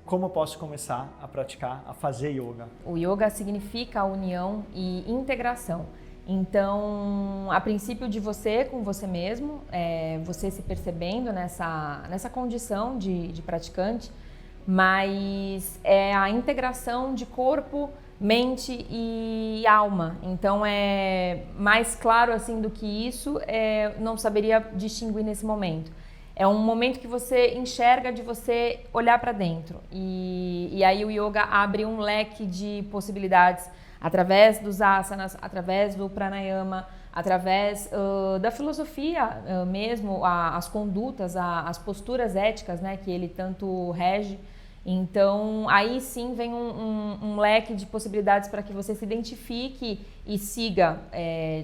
como eu posso começar a praticar, a fazer yoga? O yoga significa união e integração. Então, a princípio de você com você mesmo, você se percebendo nessa condição de praticante, mas é a integração de corpo, mente e alma. Então, é mais claro assim do que isso, não saberia distinguir nesse momento. É um momento que você enxerga de você olhar para dentro. E aí o yoga abre um leque de possibilidades através dos asanas, através do pranayama, através da filosofia mesmo, as condutas, as posturas éticas, né, que ele tanto rege. Então, aí sim vem um leque de possibilidades para que você se identifique e siga,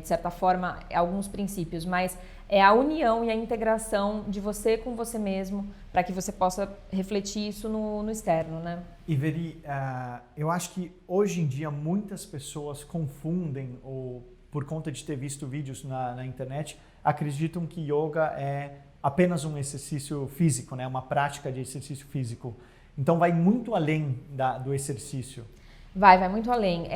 de certa forma, alguns princípios, mas é a união e a integração de você com você mesmo para que você possa refletir isso no externo, né? Iveri, eu acho que hoje em dia muitas pessoas confundem, ou por conta de ter visto vídeos na internet, acreditam que yoga é apenas um exercício físico, né? Uma prática de exercício físico. Então vai muito além do exercício. Vai muito além.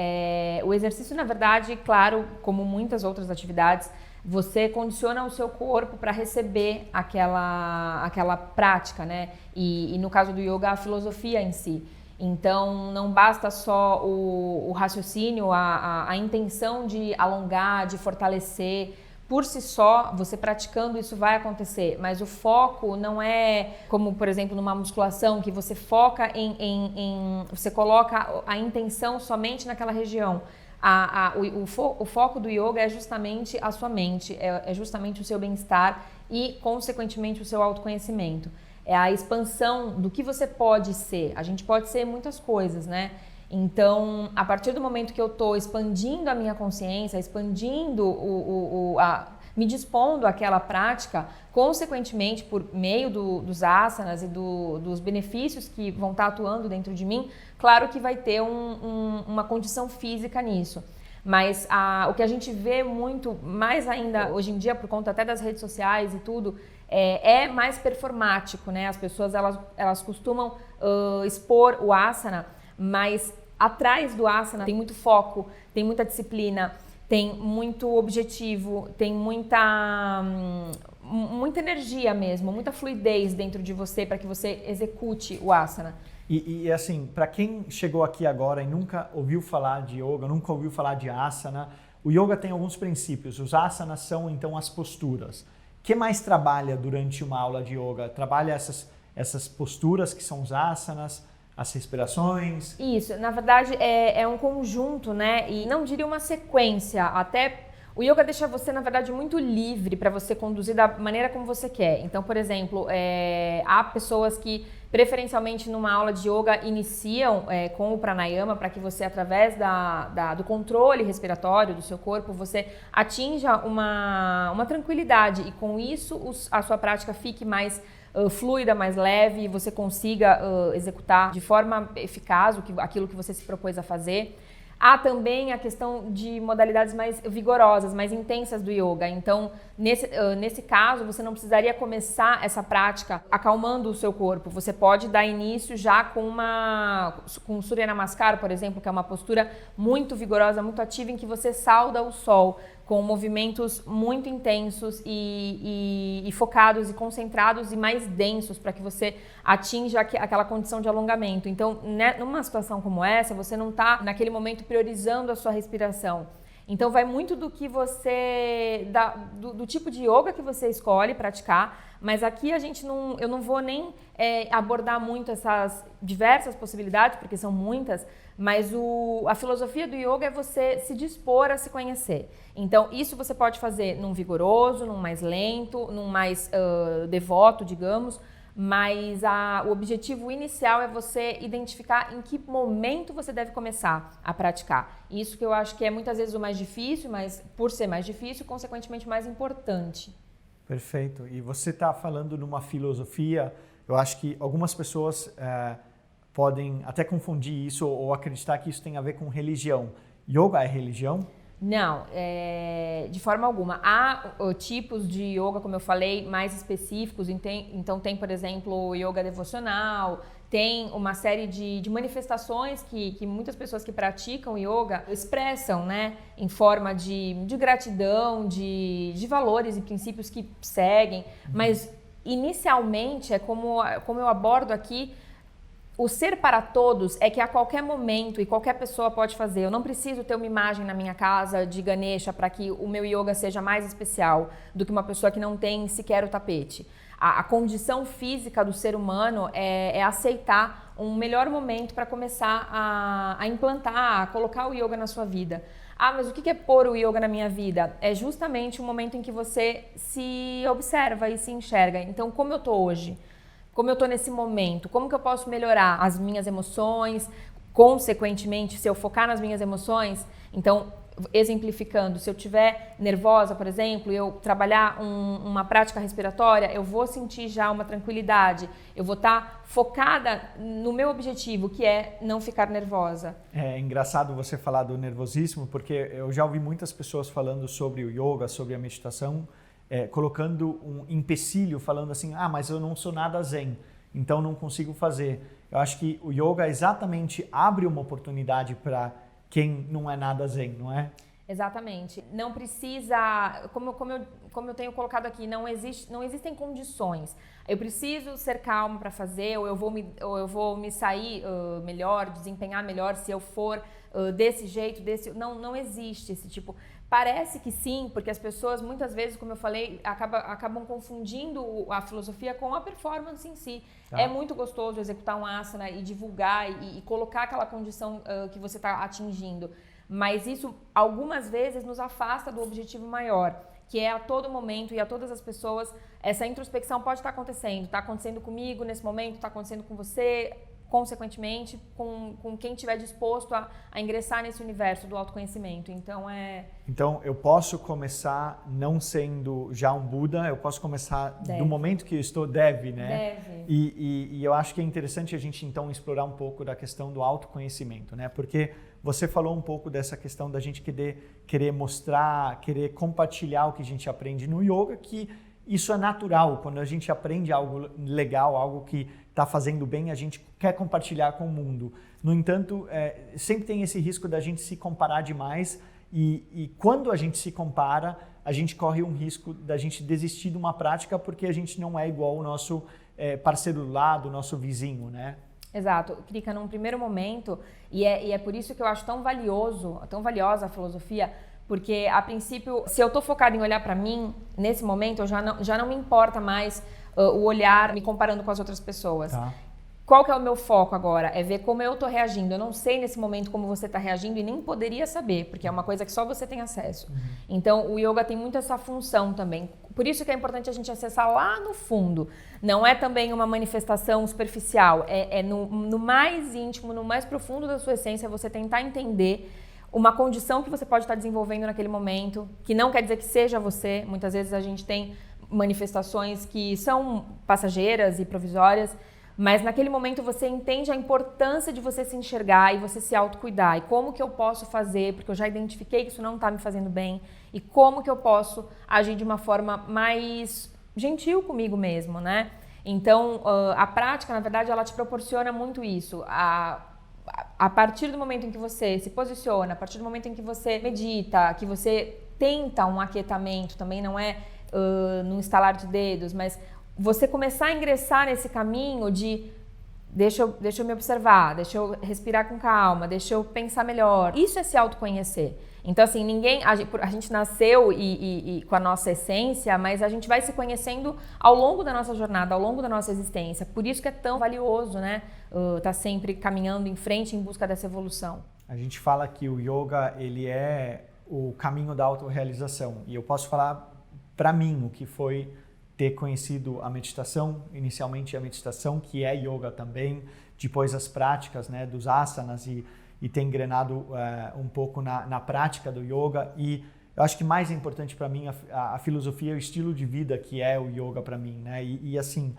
O exercício, na verdade, claro, como muitas outras atividades, você condiciona o seu corpo para receber aquela prática, né? E no caso do yoga, a filosofia em si. Então, não basta só o raciocínio, a intenção de alongar, de fortalecer. Por si só, você praticando isso vai acontecer, mas o foco não é como, por exemplo, numa musculação, que você foca você coloca a intenção somente naquela região. O foco do yoga é justamente a sua mente, é justamente o seu bem-estar e, consequentemente, o seu autoconhecimento. É a expansão do que você pode ser. A gente pode ser muitas coisas, né? Então, a partir do momento que eu estou expandindo a minha consciência, expandindo me dispondo àquela prática, consequentemente, por meio dos asanas e dos benefícios que vão estar atuando dentro de mim, claro que vai ter uma condição física nisso. Mas o que a gente vê muito, mais ainda hoje em dia, por conta até das redes sociais e tudo, é mais performático, né? As pessoas, elas costumam expor o asana, mas atrás do asana tem muito foco, tem muita disciplina, tem muito objetivo, tem muita energia mesmo, muita fluidez dentro de você para que você execute o asana. E assim, para quem chegou aqui agora e nunca ouviu falar de yoga, nunca ouviu falar de asana, o yoga tem alguns princípios. Os asanas são então as posturas. O que mais trabalha durante uma aula de yoga? Trabalha essas posturas que são os asanas, as respirações? Isso, na verdade é um conjunto, né? E não diria uma sequência, até o yoga deixa você, na verdade, muito livre para você conduzir da maneira como você quer. Então, por exemplo, há pessoas que preferencialmente numa aula de yoga iniciam com o pranayama para que você, através do controle respiratório do seu corpo, você atinja uma tranquilidade e com isso a sua prática fique mais fluida, mais leve e você consiga executar de forma eficaz aquilo que você se propôs a fazer. Há também a questão de modalidades mais vigorosas, mais intensas do yoga. Então, nesse caso, você não precisaria começar essa prática acalmando o seu corpo. Você pode dar início já com Surya Namaskar, por exemplo, que é uma postura muito vigorosa, muito ativa, em que você sauda o sol com movimentos muito intensos e focados e concentrados e mais densos para que você atinja aquela condição de alongamento. Então, numa situação como essa, você não está naquele momento priorizando a sua respiração. Então, vai muito do que você, do tipo de yoga que você escolhe praticar, mas aqui eu não vou nem abordar muito essas diversas possibilidades, porque são muitas, mas a filosofia do yoga é você se dispor a se conhecer. Então, isso você pode fazer num vigoroso, num mais lento, num mais devoto, digamos, mas o objetivo inicial é você identificar em que momento você deve começar a praticar. Isso que eu acho que é muitas vezes o mais difícil, mas por ser mais difícil, consequentemente mais importante. Perfeito. E você está falando numa filosofia, eu acho que algumas pessoas podem até confundir isso ou acreditar que isso tem a ver com religião. Yoga é religião? Não, de forma alguma. Há tipos de yoga, como eu falei, mais específicos. Então tem, por exemplo, o yoga devocional, tem uma série de manifestações que muitas pessoas que praticam yoga expressam, né? Em forma de gratidão, de valores e princípios que seguem. Mas, inicialmente, é como eu abordo aqui, o ser para todos é que a qualquer momento e qualquer pessoa pode fazer. Eu não preciso ter uma imagem na minha casa de Ganesha para que o meu yoga seja mais especial do que uma pessoa que não tem sequer o tapete. A condição física do ser humano é aceitar um melhor momento para começar a implantar, a colocar o yoga na sua vida. Ah, mas o que é pôr o yoga na minha vida? É justamente o momento em que você se observa e se enxerga. Então, como eu tô hoje? Como eu tô nesse momento? Como que eu posso melhorar as minhas emoções? Consequentemente, se eu focar nas minhas emoções, então, exemplificando, se eu estiver nervosa, por exemplo, e eu trabalhar uma prática respiratória, eu vou sentir já uma tranquilidade, eu vou estar focada no meu objetivo, que é não ficar nervosa. É engraçado você falar do nervosismo, porque eu já ouvi muitas pessoas falando sobre o yoga, sobre a meditação, colocando um empecilho, falando assim, mas eu não sou nada zen, então não consigo fazer. Eu acho que o yoga exatamente abre uma oportunidade para quem não é nada zen, não é? Exatamente. Não precisa, como eu tenho colocado aqui, não existem condições. Eu preciso ser calma para fazer, ou eu vou me sair melhor, desempenhar melhor se eu for desse jeito, não existe esse tipo. Parece que sim, porque as pessoas muitas vezes, como eu falei, acabam confundindo a filosofia com a performance em si. Tá. É muito gostoso executar um asana e divulgar e colocar aquela condição que você está atingindo. Mas isso, algumas vezes, nos afasta do objetivo maior, que é a todo momento e a todas as pessoas, essa introspecção pode estar acontecendo. Está acontecendo comigo nesse momento, está acontecendo com você, consequentemente, com quem estiver disposto a ingressar nesse universo do autoconhecimento. Então, eu posso começar não sendo já um Buda, eu posso começar do momento que eu estou, né? Deve. E eu acho que é interessante a gente, então, explorar um pouco da questão do autoconhecimento, né? Porque você falou um pouco dessa questão da gente querer mostrar, querer compartilhar o que a gente aprende no yoga, que isso é natural. Quando a gente aprende algo legal, algo que está fazendo bem, a gente quer compartilhar com o mundo. No entanto, sempre tem esse risco da gente se comparar demais e quando a gente se compara, a gente corre um risco da gente desistir de uma prática porque a gente não é igual ao nosso parceiro do lado, nosso vizinho, né? Exato. Krika, num primeiro momento, e é por isso que eu acho tão valiosa a filosofia, porque, a princípio, se eu estou focada em olhar para mim, nesse momento, eu já não me importa mais o olhar me comparando com as outras pessoas. Tá. Qual que é o meu foco agora? É ver como eu estou reagindo. Eu não sei nesse momento como você está reagindo e nem poderia saber, porque é uma coisa que só você tem acesso. Uhum. Então, o yoga tem muito essa função também. Por isso que é importante a gente acessar lá no fundo. Não é também uma manifestação superficial. É no mais íntimo, no mais profundo da sua essência, você tentar entender uma condição que você pode estar desenvolvendo naquele momento, que não quer dizer que seja você. Muitas vezes a gente tem manifestações que são passageiras e provisórias, mas naquele momento você entende a importância de você se enxergar e você se autocuidar. E como que eu posso fazer, porque eu já identifiquei que isso não está me fazendo bem, e como que eu posso agir de uma forma mais gentil comigo mesmo, né? Então, a prática, na verdade, ela te proporciona muito isso. A partir do momento em que você se posiciona, a partir do momento em que você medita, que você tenta um aquietamento, também não é num estalar de dedos, mas você começar a ingressar nesse caminho de deixa eu me observar, deixa eu respirar com calma, deixa eu pensar melhor. Isso é se autoconhecer. Então, assim, a gente nasceu e com a nossa essência, mas a gente vai se conhecendo ao longo da nossa jornada, ao longo da nossa existência. Por isso que é tão valioso, né? Tá sempre caminhando em frente em busca dessa evolução. A gente fala que o yoga, ele é o caminho da autorrealização. E eu posso falar para mim o que foi ter conhecido a meditação, inicialmente a meditação, que é yoga também, depois as práticas, né, dos asanas e ter engrenado um pouco na prática do yoga. E eu acho que mais importante para mim a filosofia, o estilo de vida que é o yoga para mim, né? E assim,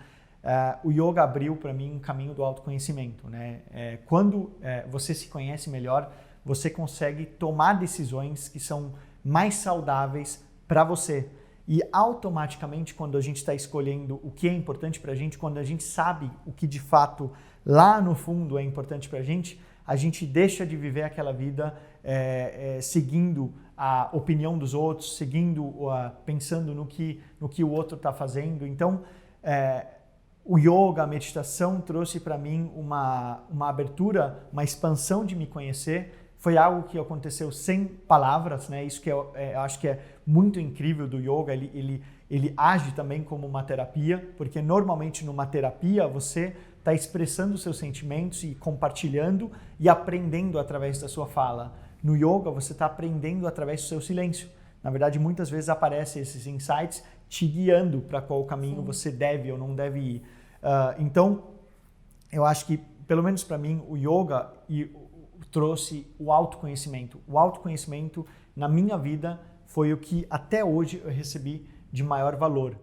o yoga abriu para mim um caminho do autoconhecimento, né? Quando você se conhece melhor, você consegue tomar decisões que são mais saudáveis para você. E automaticamente, quando a gente está escolhendo o que é importante para a gente, quando a gente sabe o que de fato lá no fundo é importante para a gente deixa de viver aquela vida seguindo a opinião dos outros, pensando no que o outro está fazendo. Então, o yoga, a meditação trouxe para mim uma abertura, uma expansão de me conhecer. Foi algo que aconteceu sem palavras, né? Isso que eu acho que é muito incrível do yoga. Ele age também como uma terapia, porque normalmente numa terapia você está expressando os seus sentimentos e compartilhando e aprendendo através da sua fala. No yoga você está aprendendo através do seu silêncio. Na verdade, muitas vezes aparecem esses insights te guiando para qual caminho você deve ou não deve ir. Então, eu acho que, pelo menos para mim, o yoga trouxe o autoconhecimento. O autoconhecimento, na minha vida, foi o que até hoje eu recebi de maior valor.